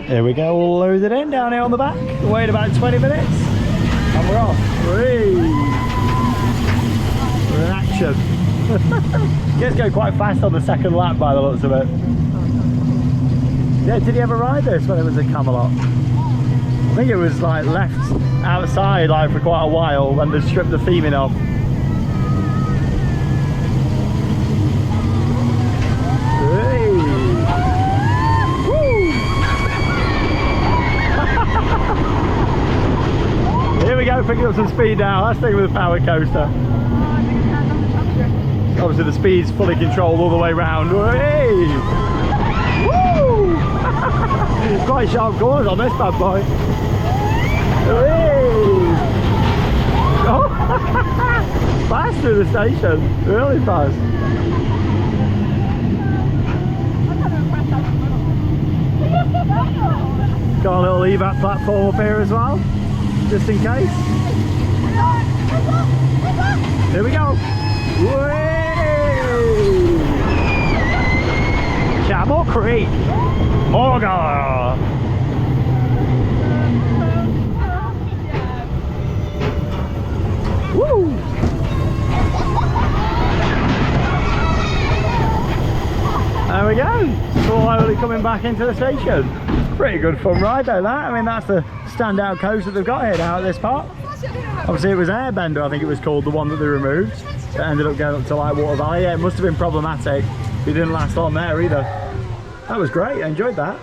Here we go, all loaded in down here on the back. Wait about 20 minutes and we're off. Whee! We're in action. Gets go quite fast on the second lap by the looks of it. Yeah, did you ever ride this when it was at Camelot? I think it was like left outside like for quite a while when they stripped the theming off. Here we go, picking up some speed now. That's the thing with the power coaster. Obviously the speed's fully controlled all the way round. Hey! Woo! Quite sharp corners on this bad boy. Hey! Oh! Fast through the station, really fast. Got a little EVAC platform up here as well, just in case. Here we go. Whee! Camel Creek, Morgawr. Woo! There we go. Slowly coming back into the station. Pretty good fun ride though, that. I mean, that's the standout coast that they've got here now at this park. Obviously it was Airbender, I think it was called, the one that they removed. That ended up going up to like Water Valley. Yeah, it must have been problematic. It didn't last long there either. That was great, I enjoyed that.